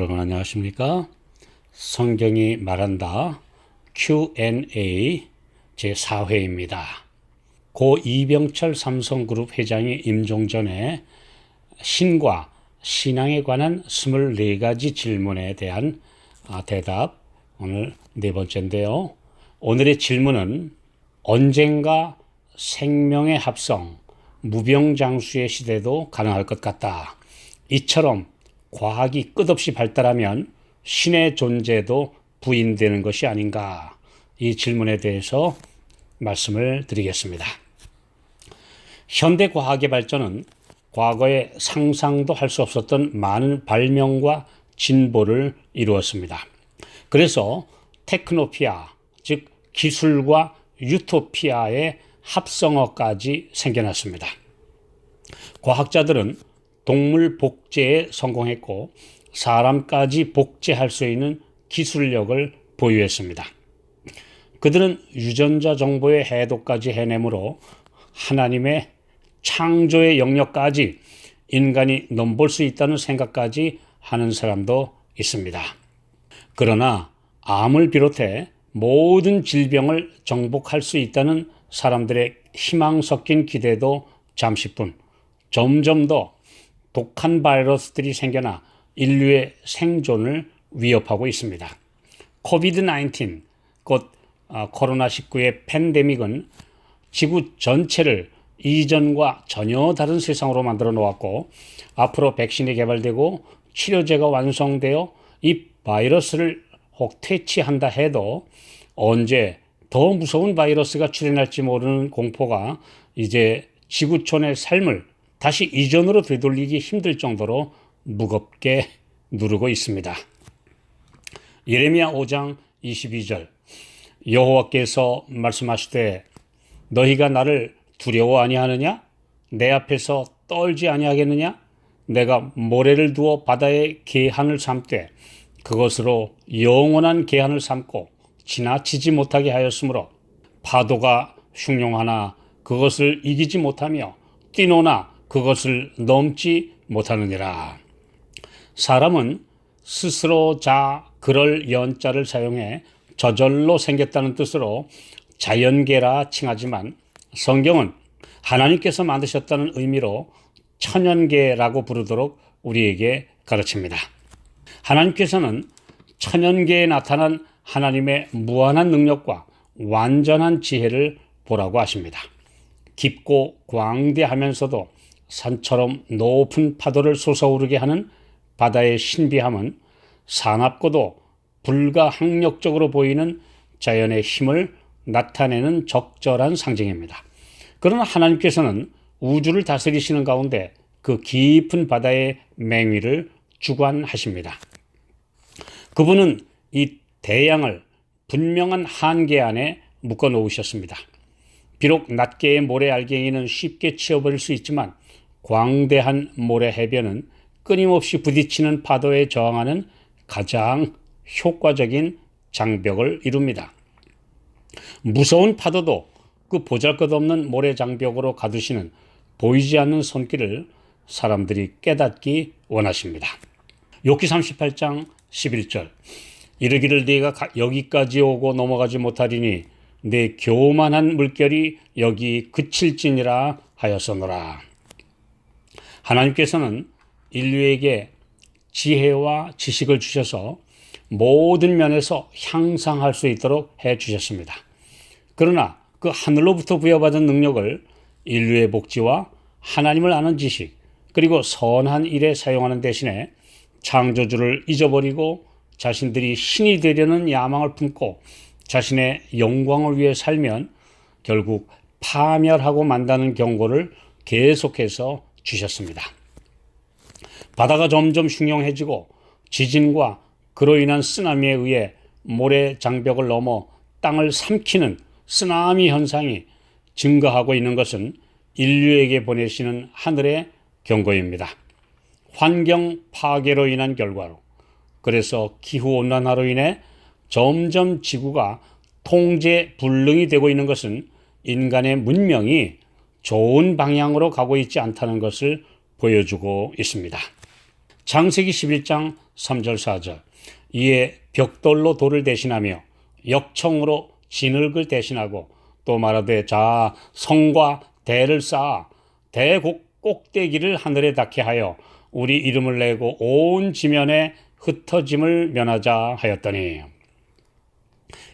여러분 안녕하십니까? 성경이 말한다 Q&A 제4회입니다. 고 이병철 삼성그룹 회장이 임종 전에 신과 신앙에 관한 24가지 질문에 대한 대답, 오늘 네 번째인데요. 오늘의 질문은 언젠가 생명의 합성, 무병장수의 시대도 가능할 것 같다. 이처럼 과학이 끝없이 발달하면 신의 존재도 부인되는 것이 아닌가. 이 질문에 대해서 말씀을 드리겠습니다. 현대 과학의 발전은 과거에 상상도 할 수 없었던 많은 발명과 진보를 이루었습니다. 그래서 테크노피아, 즉 기술과 유토피아의 합성어까지 생겨났습니다. 과학자들은 동물 복제에 성공했고 사람까지 복제할 수 있는 기술력을 보유했습니다. 그들은 유전자 정보의 해독까지 해내므로 하나님의 창조의 영역까지 인간이 넘볼 수 있다는 생각까지 하는 사람도 있습니다. 그러나 암을 비롯해 모든 질병을 정복할 수 있다는 사람들의 희망 섞인 기대도 잠시뿐, 점점 더 독한 바이러스들이 생겨나 인류의 생존을 위협하고 있습니다. 코비드-19, 곧 코로나19의 팬데믹은 지구 전체를 이전과 전혀 다른 세상으로 만들어 놓았고 앞으로 백신이 개발되고 치료제가 완성되어 이 바이러스를 혹 퇴치한다 해도 언제 더 무서운 바이러스가 출현할지 모르는 공포가 이제 지구촌의 삶을 다시 이전으로 되돌리기 힘들 정도로 무겁게 누르고 있습니다. 예레미야 5장 22절 여호와께서 말씀하시되 너희가 나를 두려워 아니하느냐? 내 앞에서 떨지 아니하겠느냐? 내가 모래를 두어 바다의 계한을 삼되 그것으로 영원한 계한을 삼고 지나치지 못하게 하였으므로 파도가 흉용하나 그것을 이기지 못하며 뛰노나 그것을 넘지 못하느니라. 사람은 스스로 그럴 연자를 사용해 저절로 생겼다는 뜻으로 자연계라 칭하지만 성경은 하나님께서 만드셨다는 의미로 천연계라고 부르도록 우리에게 가르칩니다. 하나님께서는 천연계에 나타난 하나님의 무한한 능력과 완전한 지혜를 보라고 하십니다. 깊고 광대하면서도 산처럼 높은 파도를 솟아오르게 하는 바다의 신비함은 사납고도 불가항력적으로 보이는 자연의 힘을 나타내는 적절한 상징입니다. 그러나 하나님께서는 우주를 다스리시는 가운데 그 깊은 바다의 맹위를 주관하십니다. 그분은 이 대양을 분명한 한계 안에 묶어 놓으셨습니다. 비록 낱개의 모래 알갱이는 쉽게 치워버릴 수 있지만 광대한 모래 해변은 끊임없이 부딪히는 파도에 저항하는 가장 효과적인 장벽을 이룹니다. 무서운 파도도 그 보잘것없는 모래 장벽으로 가두시는 보이지 않는 손길을 사람들이 깨닫기 원하십니다. 욥기 38장 11절 이르기를 네가 여기까지 오고 넘어가지 못하리니 내 교만한 물결이 여기 그칠지니라 하였으노라. 하나님께서는 인류에게 지혜와 지식을 주셔서 모든 면에서 향상할 수 있도록 해주셨습니다. 그러나 그 하늘로부터 부여받은 능력을 인류의 복지와 하나님을 아는 지식 그리고 선한 일에 사용하는 대신에 창조주를 잊어버리고 자신들이 신이 되려는 야망을 품고 자신의 영광을 위해 살면 결국 파멸하고 만다는 경고를 계속해서 주셨습니다. 바다가 점점 흉용해지고 지진과 그로 인한 쓰나미에 의해 모래 장벽을 넘어 땅을 삼키는 쓰나미 현상이 증가하고 있는 것은 인류에게 보내시는 하늘의 경고입니다. 환경 파괴로 인한 결과로, 그래서 기후온난화로 인해 점점 지구가 통제 불능이 되고 있는 것은 인간의 문명이 좋은 방향으로 가고 있지 않다는 것을 보여주고 있습니다. 창세기 11장 3절 4절 이에 벽돌로 돌을 대신하며 역청으로 진흙을 대신하고 또 말하되 자 성과 대를 쌓아 대 꼭대기를 하늘에 닿게 하여 우리 이름을 내고 온 지면에 흩어짐을 면하자 하였더니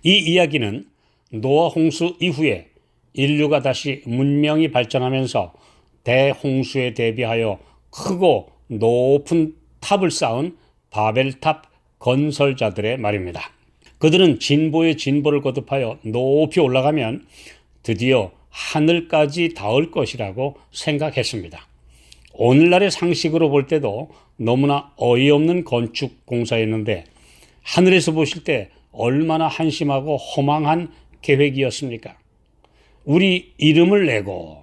이 이야기는 노아 홍수 이후에 인류가 다시 문명이 발전하면서 대홍수에 대비하여 크고 높은 탑을 쌓은 바벨탑 건설자들의 말입니다. 그들은 진보의 진보를 거듭하여 높이 올라가면 드디어 하늘까지 닿을 것이라고 생각했습니다. 오늘날의 상식으로 볼 때도 너무나 어이없는 건축 공사였는데 하늘에서 보실 때 얼마나 한심하고 허망한 계획이었습니까? 우리 이름을 내고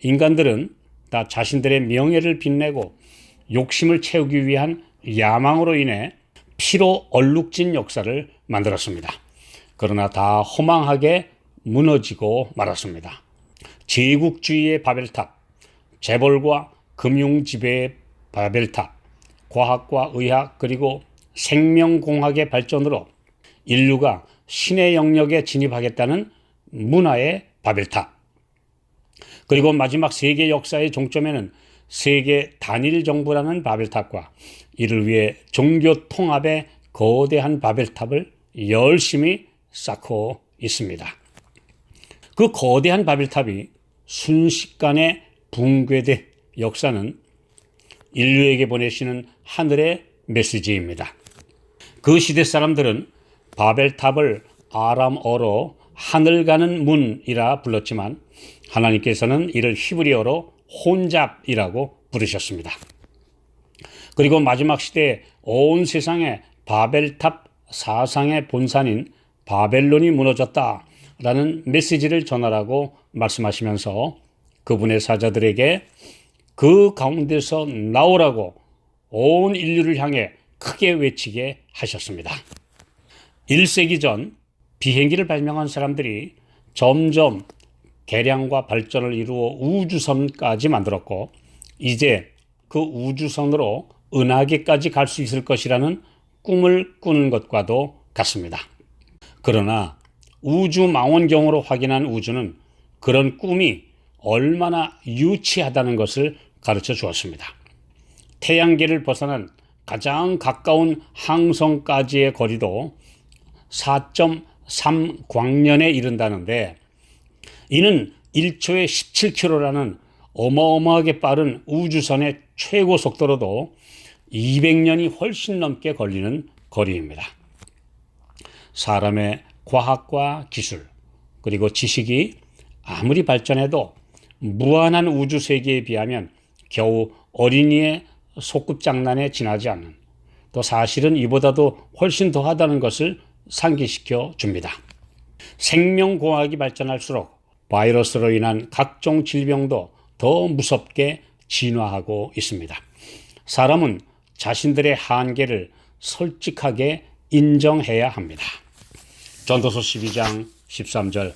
인간들은 다 자신들의 명예를 빛내고 욕심을 채우기 위한 야망으로 인해 피로 얼룩진 역사를 만들었습니다. 그러나 다 허망하게 무너지고 말았습니다. 제국주의의 바벨탑, 재벌과 금융지배의 바벨탑, 과학과 의학 그리고 생명공학의 발전으로 인류가 신의 영역에 진입하겠다는 문화의 바벨탑, 그리고 마지막 세계 역사의 종점에는 세계 단일 정부라는 바벨탑과 이를 위해 종교 통합의 거대한 바벨탑을 열심히 쌓고 있습니다. 그 거대한 바벨탑이 순식간에 붕괴된 역사는 인류에게 보내시는 하늘의 메시지입니다. 그 시대 사람들은 바벨탑을 아람어로 하늘 가는 문이라 불렀지만 하나님께서는 이를 히브리어로 혼잡이라고 부르셨습니다. 그리고 마지막 시대에 온 세상에 바벨탑 사상의 본산인 바벨론이 무너졌다라는 메시지를 전하라고 말씀하시면서 그분의 사자들에게 그 가운데서 나오라고 온 인류를 향해 크게 외치게 하셨습니다. 1세기 전 비행기를 발명한 사람들이 점점 개량과 발전을 이루어 우주선까지 만들었고 이제 그 우주선으로 은하계까지 갈 수 있을 것이라는 꿈을 꾸는 것과도 같습니다. 그러나 우주망원경으로 확인한 우주는 그런 꿈이 얼마나 유치하다는 것을 가르쳐 주었습니다. 태양계를 벗어난 가장 가까운 항성까지의 거리도 4.3광년에 이른다는데 이는 1초에 17km라는 어마어마하게 빠른 우주선의 최고 속도로도 200년이 훨씬 넘게 걸리는 거리입니다. 사람의 과학과 기술 그리고 지식이 아무리 발전해도 무한한 우주 세계에 비하면 겨우 어린이의 소꿉장난에 지나지 않는, 또 사실은 이보다도 훨씬 더하다는 것을 상기시켜 줍니다. 생명공학이 발전할수록 바이러스로 인한 각종 질병도 더 무섭게 진화하고 있습니다. 사람은 자신들의 한계를 솔직하게 인정해야 합니다. 전도서 12장 13절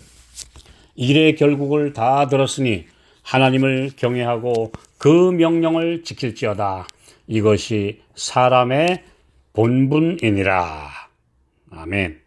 일의 결국을 다 들었으니 하나님을 경외하고 그 명령을 지킬지어다. 이것이 사람의 본분이니라. 아멘.